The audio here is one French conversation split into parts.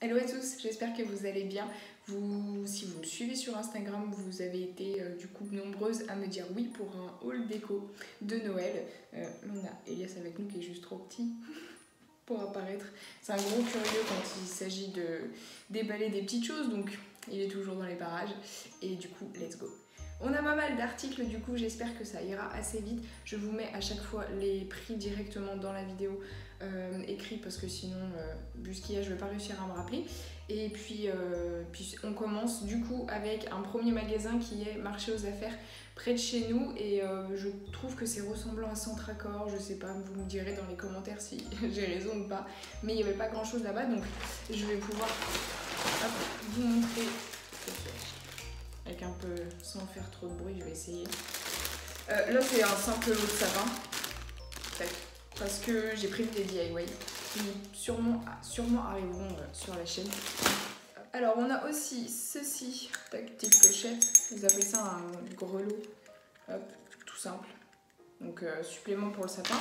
Hello à tous, j'espère que vous allez bien. Si vous me suivez sur Instagram, vous avez été du coup nombreuses à me dire oui pour un haul déco de Noël. On a Elias avec nous qui est juste trop petit pour apparaître. C'est un gros curieux quand il s'agit de déballer des petites choses, donc il est toujours dans les parages. Et du coup, let's go. On a pas mal d'articles, du coup j'espère que ça ira assez vite. Je vous mets à chaque fois les prix directement dans la vidéo écrit parce que sinon, vu ce qu'il y a, je vais pas réussir à me rappeler. Et puis on commence du coup avec un premier magasin qui est Marché aux Affaires près de chez nous. Et je trouve que c'est ressemblant à Centracor, je sais pas, vous me direz dans les commentaires si j'ai raison ou pas. Mais il n'y avait pas grand chose là-bas, donc je vais pouvoir vous montrer. Avec un peu, sans faire trop de bruit, je vais essayer. Là, c'est un simple lot de sapin. Parce que j'ai prévu des DIY qui sûrement arriveront sur la chaîne. Alors, on a aussi ceci, petite pochette. Ils appellent ça un grelot. Hop, tout simple. Donc, supplément pour le sapin.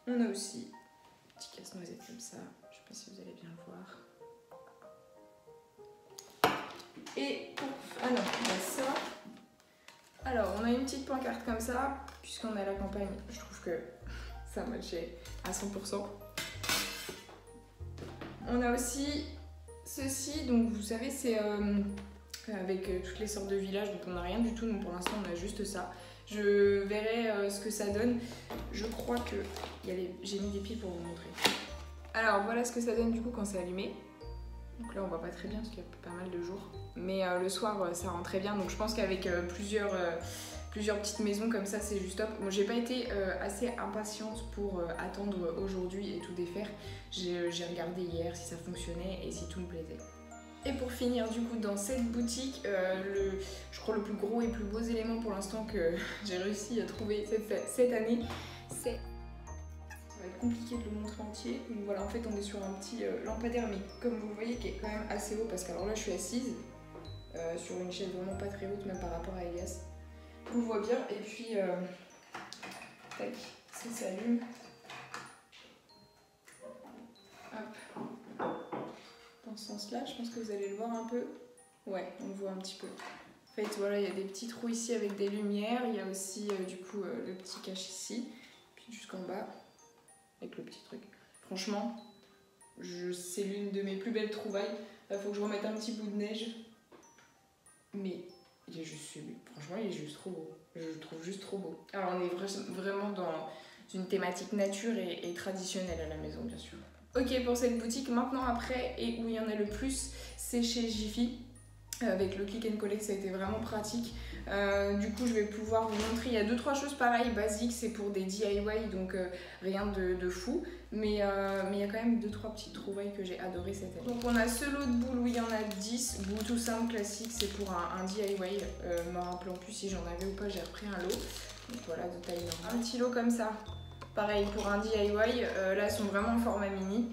On a aussi un petit casse-noisette comme ça. Je sais pas si vous allez bien le voir. Et pour... Ah non, on a ça. Alors, on a une petite pancarte comme ça, puisqu'on est à la campagne, je trouve que ça matchait à 100%. On a aussi ceci, donc vous savez, c'est avec toutes les sortes de villages, donc on n'a rien du tout, donc pour l'instant on a juste ça. Je verrai ce que ça donne. Je crois que j'ai mis des pieds pour vous montrer. Alors, voilà ce que ça donne du coup quand c'est allumé. Donc là on voit pas très bien parce qu'il y a pas mal de jours. Mais le soir ça rend très bien, donc je pense qu'avec plusieurs petites maisons comme ça c'est juste top. Moi j'ai pas été assez impatiente pour attendre aujourd'hui et tout défaire. J'ai regardé hier si ça fonctionnait et si tout me plaisait. Et pour finir du coup dans cette boutique, je crois le plus gros et plus beau élément pour l'instant que j'ai réussi à trouver cette année, c'est... Ça va être compliqué de le montrer entier. Donc voilà, en fait on est sur un petit lampadaire, mais comme vous le voyez qui est quand même assez haut parce que alors là je suis assise sur une chaise vraiment pas très haute même par rapport à Elias. On le voit bien et puis tac, ça s'allume. Hop. Dans ce sens là, je pense que vous allez le voir un peu. Ouais, on le voit un petit peu. En fait voilà, il y a des petits trous ici avec des lumières. Il y a aussi du coup le petit cache ici, puis jusqu'en bas. Avec le petit truc. Franchement, c'est l'une de mes plus belles trouvailles. Il faut que je remette un petit bout de neige. Mais il est juste sublime. Franchement, il est juste trop beau. Je le trouve juste trop beau. Alors, on est vraiment dans une thématique nature et traditionnelle à la maison, bien sûr. Ok, pour cette boutique, maintenant après, et où il y en a le plus, c'est chez Jiffy. Avec le click and collect, ça a été vraiment pratique. Du coup, je vais pouvoir vous montrer. Il y a 2-3 choses pareilles, basiques, c'est pour des DIY, donc rien de fou. Mais il y a quand même 2-3 petites trouvailles que j'ai adorées cette année. Donc, on a ce lot de boules où il y en a 10. Boule tout simple, classique, c'est pour un DIY. Me rappelant plus si j'en avais ou pas, j'ai repris un lot. Donc voilà, de taille normale. Un petit lot comme ça. Pareil pour un DIY. Là, elles sont vraiment en format mini.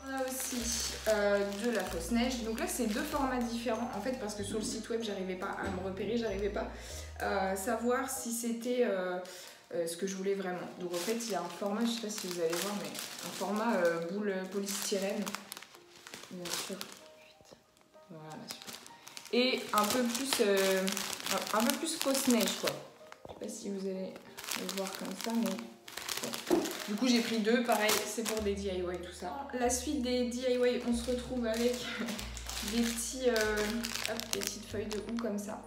On a aussi de la fausse neige. Donc là c'est deux formats différents en fait parce que sur le site web j'arrivais pas à me repérer, j'arrivais pas à savoir si c'était ce que je voulais vraiment. Donc en fait il y a un format, je sais pas si vous allez voir, mais un format boule polystyrène. Bien sûr. Voilà, super. Et un peu plus fausse neige quoi. Je sais pas si vous allez le voir comme ça, mais... Du coup j'ai pris deux, pareil c'est pour des DIY tout ça. La suite des DIY, on se retrouve avec des petites feuilles de houx comme ça.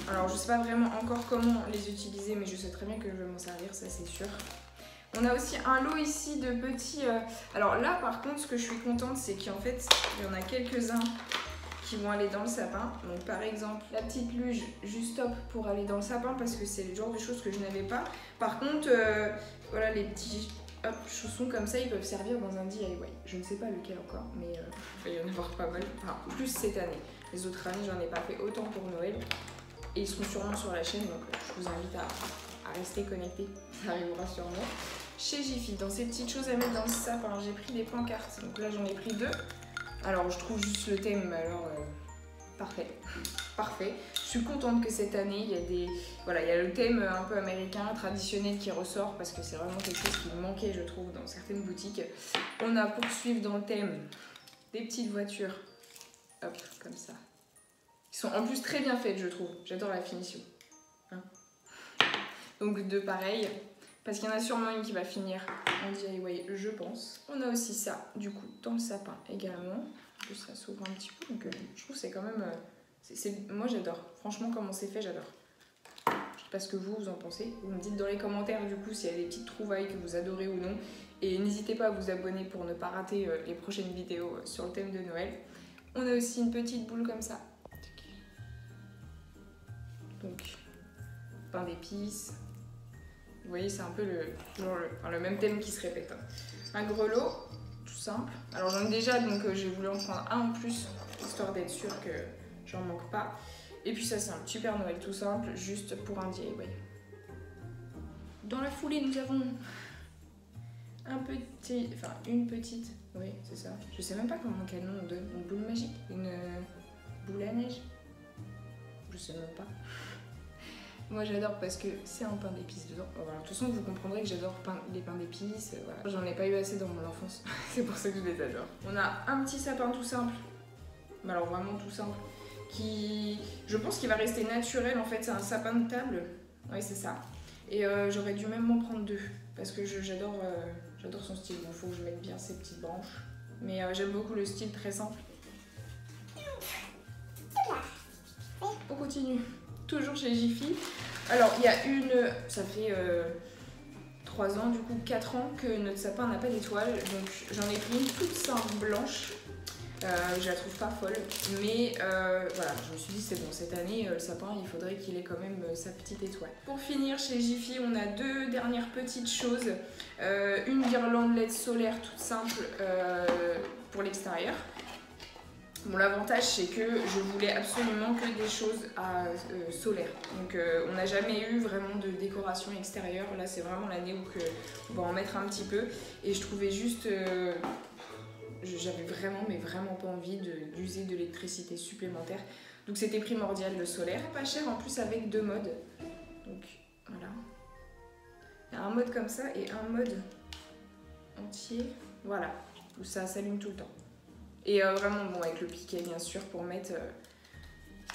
Alors je sais pas vraiment encore comment les utiliser, mais je sais très bien que je vais m'en servir, ça c'est sûr. On a aussi un lot ici de petits... Alors là par contre ce que je suis contente c'est qu'en fait il y en a quelques-uns qui vont aller dans le sapin. Donc par exemple la petite luge juste top pour aller dans le sapin parce que c'est le genre de choses que je n'avais pas. Par contre voilà les petits chaussons comme ça ils peuvent servir dans un DIY. Je ne sais pas lequel encore mais il va y en avoir pas mal. Enfin plus cette année. Les autres années j'en ai pas fait autant pour Noël. Et ils seront sûrement sur la chaîne donc je vous invite à rester connectés. Ça arrivera sûrement. Chez Jiffy, dans ces petites choses à mettre dans le sapin, j'ai pris des pancartes. Donc là j'en ai pris deux. Alors je trouve juste le thème, mais alors parfait. Parfait. Je suis contente que cette année, il y a des... Voilà, il y a le thème un peu américain, traditionnel qui ressort parce que c'est vraiment quelque chose qui me manquait, je trouve, dans certaines boutiques. On a poursuivi dans le thème des petites voitures. Hop, comme ça. Ils sont en plus très bien faites, je trouve. J'adore la finition. Hein, donc deux pareils. Parce qu'il y en a sûrement une qui va finir en DIY, je pense. On a aussi ça, du coup, dans le sapin également. En plus, ça s'ouvre un petit peu. Donc je trouve que c'est quand même... moi, j'adore. Franchement, comment c'est fait, j'adore. Je sais pas ce que vous en pensez. Vous me dites dans les commentaires, du coup, s'il y a des petites trouvailles que vous adorez ou non. Et n'hésitez pas à vous abonner pour ne pas rater les prochaines vidéos sur le thème de Noël. On a aussi une petite boule comme ça. Donc, pain d'épices. Vous voyez, c'est un peu le même thème qui se répète. Un grelot, tout simple. Alors j'en ai déjà, donc j'ai voulu en prendre un en plus, histoire d'être sûre que j'en manque pas. Et puis ça, c'est un petit Père Noël tout simple, juste pour un DIY. Dans la foulée, nous avons une petite, oui, c'est ça. Je sais même pas quel nom on donne, une boule magique, une boule à neige. Je sais même pas. Moi j'adore parce que c'est un pain d'épices dedans. Voilà. De toute façon vous comprendrez que j'adore les pains d'épices. Voilà. J'en ai pas eu assez dans mon enfance. C'est pour ça que je les adore. On a un petit sapin tout simple. Mais alors vraiment tout simple. Qui, je pense qu'il va rester naturel en fait. C'est un sapin de table. Oui c'est ça. Et j'aurais dû même m'en prendre deux. Parce que j'adore son style. Bon, faut que je mette bien ces petites branches. Mais j'aime beaucoup le style très simple. On continue. Toujours chez Jiffy. Alors, il y a ça fait 3 ans, du coup 4 ans que notre sapin n'a pas d'étoile. Donc, j'en ai pris une toute simple blanche. Je la trouve pas folle. Mais voilà, je me suis dit, c'est bon, cette année, le sapin, il faudrait qu'il ait quand même sa petite étoile. Pour finir, chez Jiffy, on a deux dernières petites choses. Une guirlande LED solaire toute simple pour l'extérieur. Bon, l'avantage c'est que je voulais absolument que des choses solaires. Donc on n'a jamais eu vraiment de décoration extérieure. Là c'est vraiment l'année où on va en mettre un petit peu. Et je trouvais juste... j'avais vraiment pas envie d'user de l'électricité supplémentaire. Donc c'était primordial le solaire. Pas cher en plus avec 2 modes. Donc voilà. Il y a un mode comme ça et un mode entier. Voilà. Où ça s'allume tout le temps. Et vraiment bon avec le piquet bien sûr pour mettre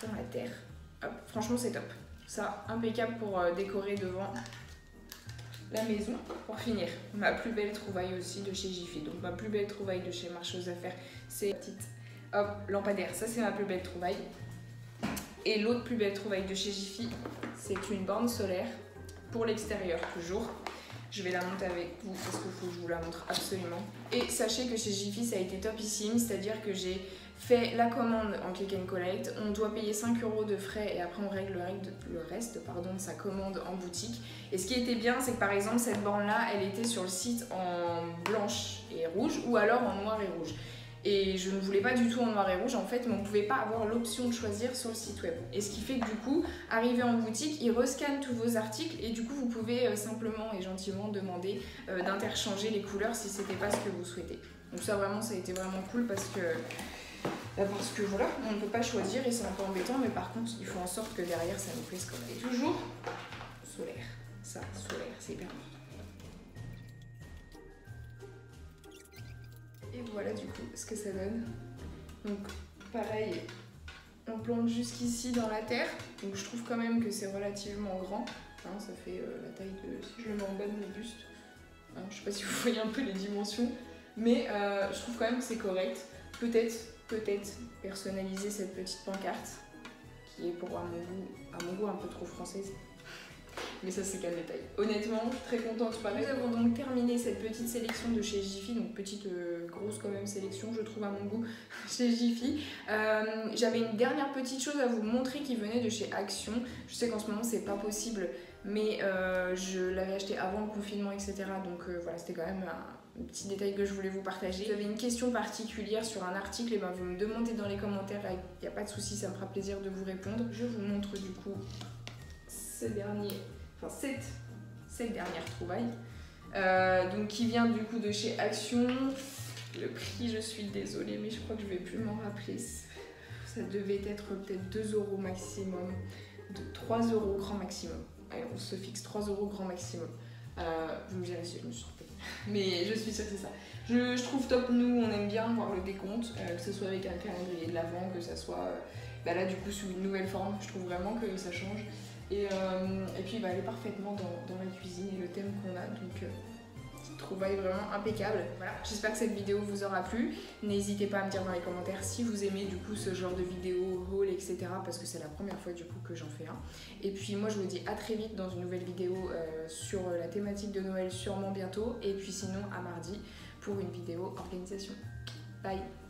dans la terre. Hop, franchement c'est top. Ça impeccable pour décorer devant la maison. Pour finir, ma plus belle trouvaille aussi de chez Jiffy. Donc ma plus belle trouvaille de chez Marché aux Affaires, c'est la petite lampadaire. Ça c'est ma plus belle trouvaille. Et l'autre plus belle trouvaille de chez Jiffy, c'est une borne solaire pour l'extérieur toujours. Je vais la monter avec vous parce qu'il faut que je vous la montre absolument. Et sachez que chez Jiffy, ça a été topissime, c'est-à-dire que j'ai fait la commande en click and collect. On doit payer 5 € de frais et après on règle le reste de sa commande en boutique. Et ce qui était bien, c'est que par exemple, cette borne-là, elle était sur le site en blanche et rouge ou alors en noir et rouge. Et je ne voulais pas du tout en noir et rouge en fait, mais on ne pouvait pas avoir l'option de choisir sur le site web. Et ce qui fait que du coup, arrivé en boutique, ils rescannent tous vos articles et du coup vous pouvez simplement et gentiment demander d'interchanger les couleurs si c'était pas ce que vous souhaitez. Donc ça vraiment, ça a été vraiment cool parce que voilà, on ne peut pas choisir et c'est un peu embêtant, mais par contre il faut en sorte que derrière ça nous plaise quand même. Et toujours solaire, ça, solaire, c'est hyper important. Et voilà du coup ce que ça donne. Donc pareil, on plante jusqu'ici dans la terre. Donc je trouve quand même que c'est relativement grand. Hein, ça fait la taille de... Si je le mets en bas de mon buste. Hein, je sais pas si vous voyez un peu les dimensions. Mais je trouve quand même que c'est correct. Peut-être personnaliser cette petite pancarte. Qui est pour à mon goût un peu trop française. Mais ça c'est qu'un détail. Honnêtement, très contente pareil. Nous avons donc terminé cette petite sélection de chez Jiffy, donc petite grosse quand même sélection je trouve à mon goût chez Jiffy. J'avais une dernière petite chose à vous montrer qui venait de chez Action. Je sais qu'en ce moment c'est pas possible, mais je l'avais acheté avant le confinement etc. Donc voilà, c'était quand même un petit détail que je voulais vous partager. Si vous avez une question particulière sur un article, et ben vous me demandez dans les commentaires, il n'y a pas de souci, ça me fera plaisir de vous répondre. Je vous montre du coup cette dernière trouvaille donc qui vient du coup de chez Action. Le prix, je suis désolée mais je crois que je vais plus m'en rappeler, ça devait être peut-être 2 € maximum, 3 € grand maximum. Allez, on se fixe 3 € grand maximum. Je vous dirai si je me suis trompée. Mais je suis sûre que c'est ça. Je trouve top, nous on aime bien voir le décompte, que ce soit avec un calendrier de l'avant, que ce soit là du coup sous une nouvelle forme. Je trouve vraiment que ça change. Et puis elle est parfaitement dans la cuisine et le thème qu'on a. Donc trouvaille vraiment impeccable. Voilà, j'espère que cette vidéo vous aura plu. N'hésitez pas à me dire dans les commentaires si vous aimez du coup ce genre de vidéo, haul, etc. parce que c'est la première fois du coup que j'en fais un. Et puis moi je vous dis à très vite dans une nouvelle vidéo sur la thématique de Noël sûrement bientôt. Et puis sinon à mardi pour une vidéo organisation. Bye!